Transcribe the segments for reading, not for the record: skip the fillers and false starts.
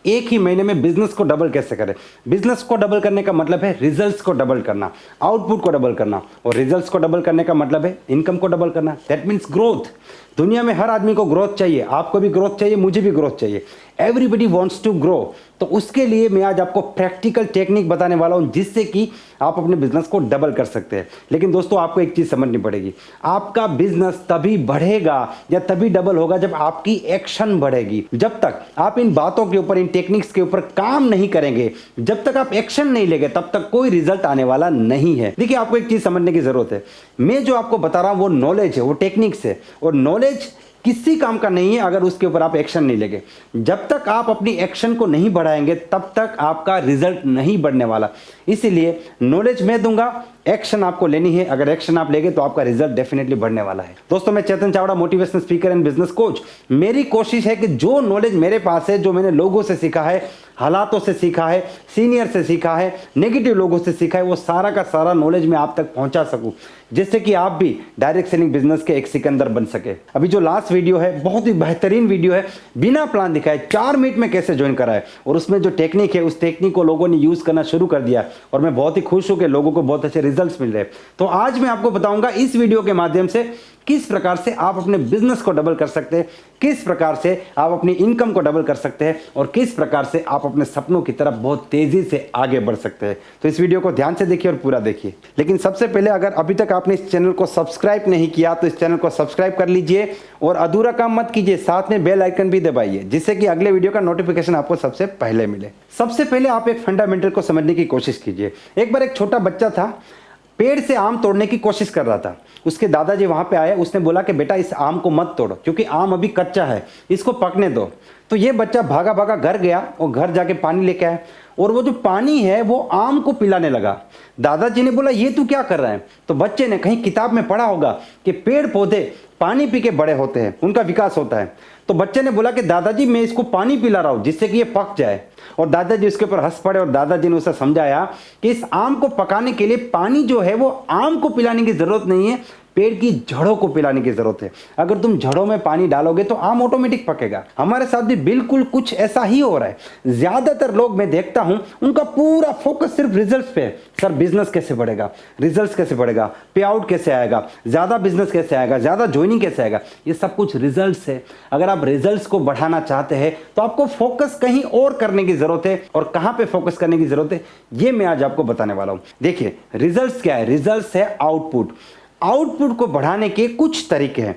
एक ही महीने में बिजनेस को डबल कैसे करें। बिजनेस को डबल करने का मतलब है रिजल्ट्स को डबल करना, आउटपुट को डबल करना, और रिजल्ट्स को डबल करने का मतलब है इनकम को डबल करना। That means growth. दुनिया में हर आदमी को ग्रोथ चाहिए, आपको भी ग्रोथ चाहिए, मुझे भी ग्रोथ चाहिए। Everybody wants to grow. तो उसके लिए मैं आज आपको प्रैक्टिकल टेक्निक बताने वाला हूं जिससे कि आप अपने बिजनेस को डबल कर सकते हैं। लेकिन दोस्तों आपको एक चीज समझनी पड़ेगी, आपका बिजनेस तभी बढ़ेगा या तभी डबल होगा जब आपकी एक्शन बढ़ेगी। जब तक आप इन बातों के ऊपर, इन टेक्निक्स के ऊपर काम नहीं करेंगे, जब तक आप एक्शन नहीं लेंगे, तब तक कोई रिजल्ट आने वाला नहीं है। देखिए आपको एक चीज समझने की जरूरत है, मैं जो आपको बता रहा हूं वो नॉलेज है, वो टेक्निक्स है, और नॉलेज किसी काम का नहीं है अगर उसके ऊपर आप एक्शन नहीं लेंगे। जब तक आप अपनी एक्शन को नहीं बढ़ाएंगे तब तक आपका रिजल्ट नहीं बढ़ने वाला। इसीलिए नॉलेज मैं दूंगा, एक्शन आपको लेनी है। अगर एक्शन आप लेंगे तो आपका रिजल्ट डेफिनेटली बढ़ने वाला है। दोस्तों मैं Chetan Chawda, motivational speaker and business coach. मेरी कोशिश है कि जो नॉलेज मेरे पास है, जो मैंने लोगों से सीखा है, हालातों से सीखा है, सीनियर से सीखा है, नेगेटिव लोगों से सीखा है, वो सारा का सारा नॉलेज मैं आप तक पहुंचा सकूं, जिससे कि आप भी डायरेक्ट सेलिंग बिजनेस के एक सिकंदर बन सके। अभी जो लास्ट वीडियो है बहुत ही बेहतरीन वीडियो है, बिना प्लान दिखाए 4 मिनट में कैसे ज्वाइन कराए, और उसमें जो टेक्निक है उस टेक्निक को लोगों ने यूज करना शुरू कर दिया, और मैं बहुत ही खुश हूं कि लोगों को बहुत अच्छे रिजल्ट्स मिल रहे हैं। तो आज मैं आपको बताऊंगा इस वीडियो के माध्यम से किस प्रकार से आप अपने बिजनेस को डबल कर सकते हैं, किस प्रकार से आप अपनी इनकम को डबल कर सकते हैं, और किस प्रकार से आप अपने सपनों की तरफ बहुत तेजी से आगे बढ़ सकते हैं। तो इस वीडियो को ध्यान से देखिए और पूरा देखिए। लेकिन सबसे पहले अगर अभी तक आपने इस चैनल को सब्सक्राइब नहीं किया तो इस चैनल को सब्सक्राइब कर लीजिए, और अधूरा काम मत कीजिए, साथ में बेल आइकन भी दबाइए, जिससे कि अगले वीडियो का नोटिफिकेशन आपको सबसे पहले मिले। सबसे पहले आप एक फंडामेंटल को समझने की कोशिश कीजिए। एक बार एक छोटा बच्चा था, पेड़ से आम तोड़ने की कोशिश कर रहा था। उसके दादाजी वहां पे आए, उसने बोला कि बेटा इस आम को मत तोड़ो क्योंकि आम अभी कच्चा है, इसको पकने दो। तो ये बच्चा भागा भागा घर गया और घर जाके पानी लेके आया, और वो जो पानी है वो आम को पिलाने लगा। दादाजी ने बोला ये तू क्या कर रहा है? तो बच्चे ने कहीं किताब में पढ़ा होगा कि पेड़ पौधे पानी पी के बड़े होते हैं, उनका विकास होता है। तो बच्चे ने बोला कि दादाजी मैं इसको पानी पिला रहा हूं जिससे कि ये पक जाए, और दादाजी उसके ऊपर हंस पड़े, और दादाजी ने उसे समझाया कि इस आम को पकाने के लिए पानी जो है वो आम को पिलाने की जरूरत नहीं है, पेड़ की जड़ों को पिलाने की जरूरत है। अगर तुम जड़ों में पानी डालोगे तो आम ऑटोमेटिक पकेगा। हमारे साथ भी बिल्कुल कुछ ऐसा ही हो रहा है। ज्यादातर लोग मैं देखता हूं उनका पूरा फोकस सिर्फ रिजल्ट्स पे है। सर बिजनेस कैसे बढ़ेगा, रिजल्ट्स कैसे बढ़ेगा, पे आउट कैसे आएगा, ज्यादा बिजनेस कैसे आएगा, ज्यादा ज्वाइनिंग कैसे आएगा, ये सब कुछ रिजल्ट्स है। अगर आप रिजल्ट्स को बढ़ाना चाहते हैं तो आपको फोकस कहीं और करने की जरूरत है, और कहां पे फोकस करने की जरूरत है ये मैं आज आपको बताने वाला हूं। देखिए रिजल्ट्स क्या है? रिजल्ट्स है आउटपुट। आउटपुट को बढ़ाने के कुछ तरीके हैं।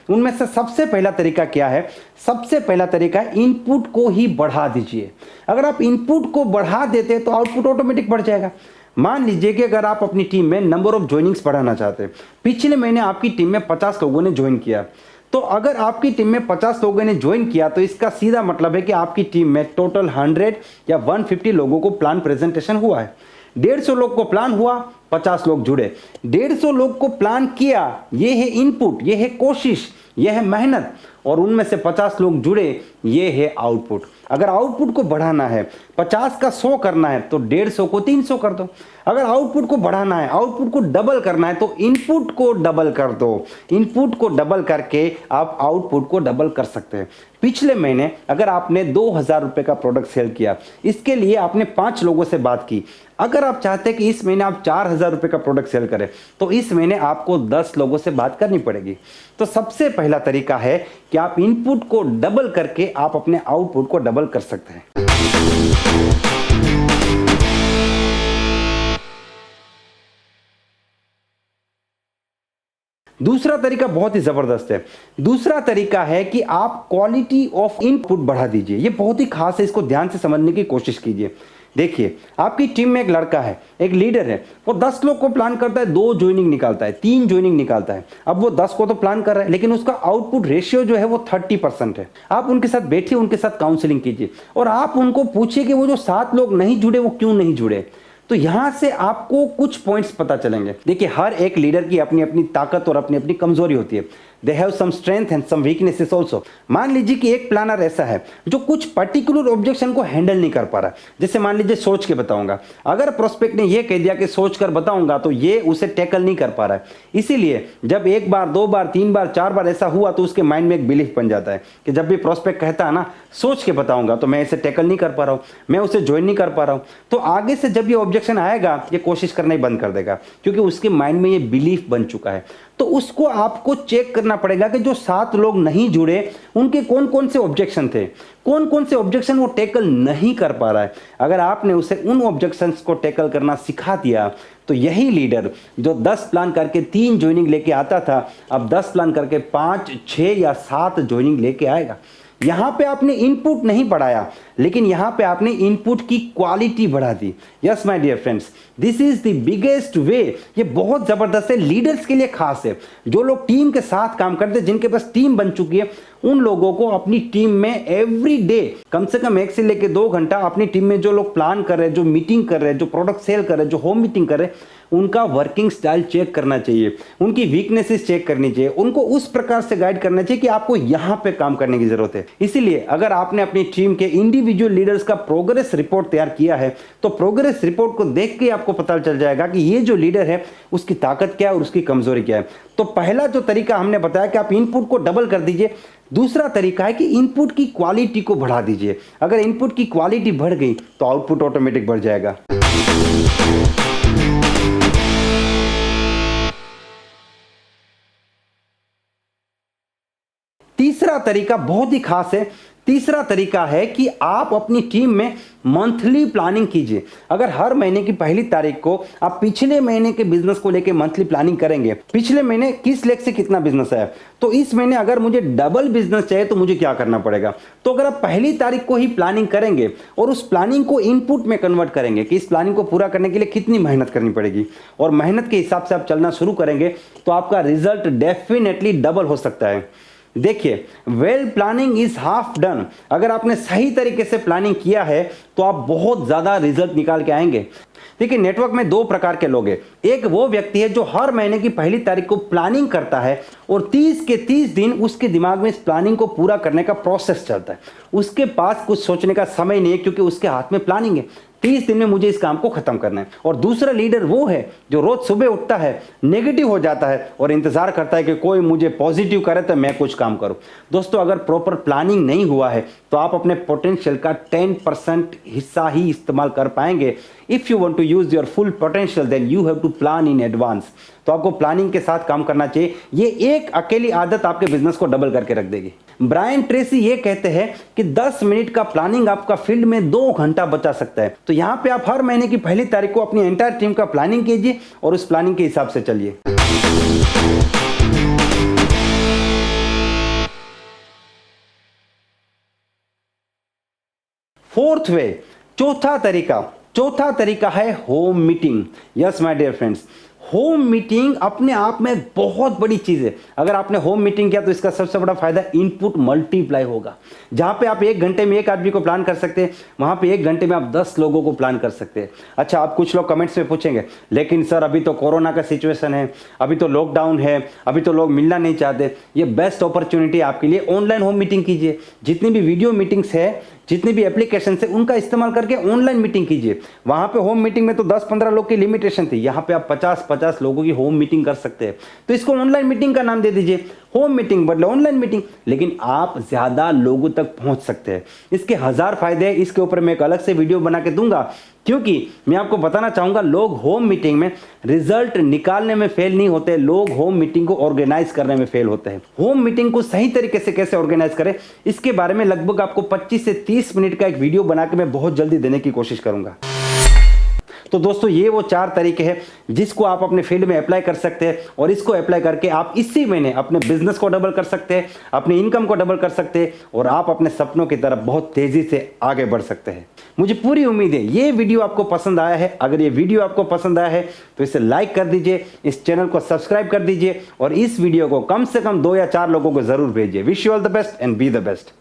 उनमें से सबसे पहला तरीका क्या है? सबसे पहला तरीका इनपुट को ही बढ़ा दीजिए। अगर आप इनपुट को बढ़ा देते हैं तो आउटपुट ऑटोमेटिक बढ़ जाएगा। मान लीजिए कि अगर आप अपनी टीम में नंबर ऑफ ज्वाइनिंग्स बढ़ाना चाहते हैं, पिछले महीने आपकी टीम में 50 लोगों ने ज्वाइन किया, तो अगर आपकी टीम में 50 लोगों ने ज्वाइन किया तो इसका सीधा मतलब है कि आपकी टीम में टोटल 100 या 150 लोगों को प्लान प्रेजेंटेशन हुआ है। 150 लोग को प्लान हुआ, 50 लोग जुड़े। 150 लोग को प्लान किया, ये है इनपुट, ये है कोशिश, ये है मेहनत, और उनमें से 50 लोग जुड़े, ये है आउटपुट। अगर आउटपुट को बढ़ाना है, 50 का 100 करना है तो 150 को 300 कर दो। अगर आउटपुट को बढ़ाना है, आउटपुट को डबल करना है तो इनपुट को डबल कर दो। इनपुट को डबल करके आप आउटपुट को डबल कर सकते हैं। पिछले महीने अगर आपने 2000 रुपए का प्रोडक्ट सेल किया, इसके लिए आपने 5 लोगों से बात की। अगर आप चाहते हैं कि इस महीने आप 4000 रुपए का प्रोडक्ट सेल करें तो इस महीने आपको 10 लोगों से बात करनी पड़ेगी। तो सबसे पहला तरीका है कि आप इनपुट को डबल करके आप अपने आउटपुट को डबल कर सकते हैं। दूसरा तरीका बहुत ही जबरदस्त है। दूसरा तरीका है कि आप क्वालिटी ऑफ इनपुट बढ़ा दीजिए। ये बहुत ही खास है, इसको ध्यान से समझने की कोशिश कीजिए। देखिए आपकी टीम में एक लड़का है, एक लीडर है, वो 10 लोग को प्लान करता है, 2 ज्वाइनिंग निकालता है, 3 ज्वाइनिंग निकालता है। अब वो 10 को तो प्लान कर रहा है, लेकिन उसका आउटपुट रेशियो जो है वो 30% है। आप उनके साथ बैठिए, उनके साथ काउंसलिंग कीजिए, और आप उनको पूछिए कि वो जो 7 लोग नहीं जुड़े वो क्यों नहीं जुड़े। तो यहां से आपको कुछ पॉइंट्स पता चलेंगे। देखिए हर एक लीडर की अपनी अपनी ताकत और अपनी अपनी कमजोरी होती है। They have some strength and some weaknesses also. मान लीजिए कि एक प्लानर ऐसा है जो कुछ पर्टिकुलर ऑब्जेक्शन को हैंडल नहीं कर पा रहा। जैसे मान लीजिए सोच के बताऊंगा, अगर प्रोस्पेक्ट ने यह कह दिया कि सोच कर बताऊंगा तो ये उसे टैकल नहीं कर पा रहा है। इसीलिए जब एक बार, दो बार, तीन बार, चार बार ऐसा हुआ तो उसके माइंड में एक बिलीफ बन जाता है कि जब भी प्रोस्पेक्ट कहता है ना सोच के बताऊंगा तो मैं इसे टैकल नहीं कर पा रहा हूं, मैं उसे ज्वाइन नहीं कर पा रहा हूं, तो आगे से जब ये ऑब्जेक्शन आएगा ये कोशिश करना ही बंद कर देगा, क्योंकि उसके माइंड में ये बिलीफ बन चुका है। तो उसको आपको चेक करना पड़ेगा कि जो 7 लोग नहीं जुड़े उनके कौन कौन से ऑब्जेक्शन थे, कौन कौन से ऑब्जेक्शन वो टैकल नहीं कर पा रहा है। अगर आपने उसे उन ऑब्जेक्शंस को टैकल करना सिखा दिया तो यही लीडर जो 10 प्लान करके 3 ज्वाइनिंग लेके आता था अब 10 प्लान करके 5, 6 या 7 ज्वाइनिंग लेके आएगा। यहां पे आपने इनपुट नहीं बढ़ाया, लेकिन यहां पे आपने इनपुट की क्वालिटी बढ़ा दी। Yes my dear friends, this is the biggest way. ये बहुत जबरदस्त है, लीडर्स के लिए खास है। जो लोग टीम के साथ काम करते हैं, जिनके पास टीम बन चुकी है, उन लोगों को अपनी टीम में एवरी डे कम से कम 1 से लेकर 2 घंटा अपनी टीम में जो लोग प्लान कर रहे हैं, जो मीटिंग कर रहे हैं, जो प्रोडक्ट सेल कर रहे हैं, जो होम मीटिंग कर रहे हैं, उनका वर्किंग स्टाइल चेक करना चाहिए, उनकी वीकनेसेस चेक करनी चाहिए, उनको उस प्रकार से गाइड करना चाहिए कि आपको यहां पे काम करने की जरूरत है। इसीलिए अगर आपने अपनी टीम के इंडिविजुअल लीडर्स का प्रोग्रेस रिपोर्ट तैयार किया है तो प्रोग्रेस रिपोर्ट को देख के आपको पता चल जाएगा कि ये जो लीडर है उसकी ताकत क्या है और उसकी कमजोरी क्या है। तो पहला जो तरीका हमने बताया कि आप इनपुट को डबल कर दीजिए। दूसरा तरीका है कि इनपुट की क्वालिटी को बढ़ा दीजिए। अगर इनपुट की क्वालिटी बढ़ गई तो आउटपुट ऑटोमेटिक बढ़ जाएगा। तीसरा तरीका बहुत ही खास है। तीसरा तरीका है कि आप अपनी टीम में मंथली प्लानिंग कीजिए। अगर हर महीने की पहली तारीख को आप पिछले महीने के बिजनेस को लेकर मंथली प्लानिंग करेंगे, पिछले महीने किस लेख से कितना बिजनेस आया, तो इस महीने अगर मुझे डबल बिजनेस चाहिए तो मुझे क्या करना पड़ेगा। तो अगर आप पहली तारीख को ही प्लानिंग करेंगे और उस प्लानिंग को इनपुट में कन्वर्ट करेंगे कि इस प्लानिंग को पूरा करने के लिए कितनी मेहनत करनी पड़ेगी, और मेहनत के हिसाब से आप चलना शुरू करेंगे तो आपका रिजल्ट डेफिनेटली डबल हो सकता है। देखिए, well planning is half done. अगर आपने सही तरीके से प्लानिंग किया है तो आप बहुत ज्यादा रिजल्ट निकाल के आएंगे। देखिए, नेटवर्क में 2 प्रकार के लोग हैं। एक वो व्यक्ति है जो हर महीने की पहली तारीख को प्लानिंग करता है और 30 के 30 दिन उसके दिमाग में इस प्लानिंग को पूरा करने का प्रोसेस चलता है। उसके पास कुछ सोचने का समय नहीं है, क्योंकि उसके हाथ में प्लानिंग है। 30 दिन में मुझे इस काम को खत्म करना है। और दूसरा लीडर वो है जो रोज सुबह उठता है, नेगेटिव हो जाता है और इंतजार करता है कि कोई मुझे पॉजिटिव करे तो मैं कुछ काम करूं। दोस्तों, अगर प्रॉपर प्लानिंग नहीं हुआ है तो आप अपने पोटेंशियल का 10% हिस्सा ही इस्तेमाल कर पाएंगे। If you want to use your full potential then you have to plan in advance. तो आपको प्लानिंग के साथ काम करना चाहिए। ये एक अकेली आदत आपके बिजनेस को डबल करके रख देगी। ब्रायन ट्रेसी ये कहते हैं कि 10 मिनट का प्लानिंग आपका फील्ड में 2 घंटा बचा सकता है। तो यहां पे आप हर महीने की पहली तारीख को अपनी एंटायर टीम का प्लानिंग कीजिए और उस प्लानिंग के हिसाब से चलिए। फोर्थ वे, चौथा तरीका है home meeting. Yes my dear friends, home meeting अपने आप में बहुत बड़ी चीज है। अगर आपने होम मीटिंग किया तो इसका सबसे बड़ा फायदा इनपुट मल्टीप्लाई होगा। जहां पे आप 1 घंटे में 1 आदमी को प्लान कर सकते हैं, वहां पे 1 घंटे में आप 10 लोगों को प्लान कर सकते हैं। अच्छा, आप कुछ लोग कमेंट्स में पूछेंगे, लेकिन सर अभी तो कोरोना का सिचुएशन है, अभी तो लॉकडाउन है, अभी तो लोग मिलना नहीं चाहते। ये बेस्ट अपॉर्चुनिटी आपके लिए, ऑनलाइन होम मीटिंग कीजिए। जितनी भी वीडियो मीटिंग्स है, जितनी भी एप्लीकेशन है, उनका इस्तेमाल करके ऑनलाइन मीटिंग कीजिए। वहां पे होम मीटिंग में तो 10-15 लोग की लिमिटेशन थी, यहां पे आप 50-50 लोगों की होम मीटिंग कर सकते हैं। तो इसको ऑनलाइन मीटिंग का नाम दे दीजिए। होम मीटिंग बदले ऑनलाइन मीटिंग, लेकिन आप ज्यादा लोगों तक पहुंच सकते हैं। इसके 1000 फायदे हैं। इसके ऊपर मैं एक अलग से वीडियो बना के दूंगा, क्योंकि मैं आपको बताना चाहूंगा, लोग होम मीटिंग में रिजल्ट निकालने में फेल नहीं होते, लोग होम मीटिंग को ऑर्गेनाइज करने में फेल होते हैं। होम मीटिंग को सही तरीके से कैसे ऑर्गेनाइज करें, इसके बारे में लगभग आपको 25 से 30 मिनट का एक वीडियो बना के मैं बहुत जल्दी देने की कोशिश करूंगा। तो दोस्तों, ये वो 4 तरीके हैं जिसको आप अपने फील्ड में अप्लाई कर सकते हैं, और इसको अप्लाई करके आप इसी महीने अपने बिजनेस को डबल कर सकते हैं, अपनी इनकम को डबल कर सकते हैं, और आप अपने सपनों की तरफ बहुत तेजी से आगे बढ़ सकते हैं। मुझे पूरी उम्मीद है ये वीडियो आपको पसंद आया है। अगर ये वीडियो आपको पसंद आया है तो इसे लाइक कर दीजिए, इस चैनल को सब्सक्राइब कर दीजिए, और इस वीडियो को कम से कम 2 या 4 लोगों को जरूर भेजिए। Wish you all the best and be the best.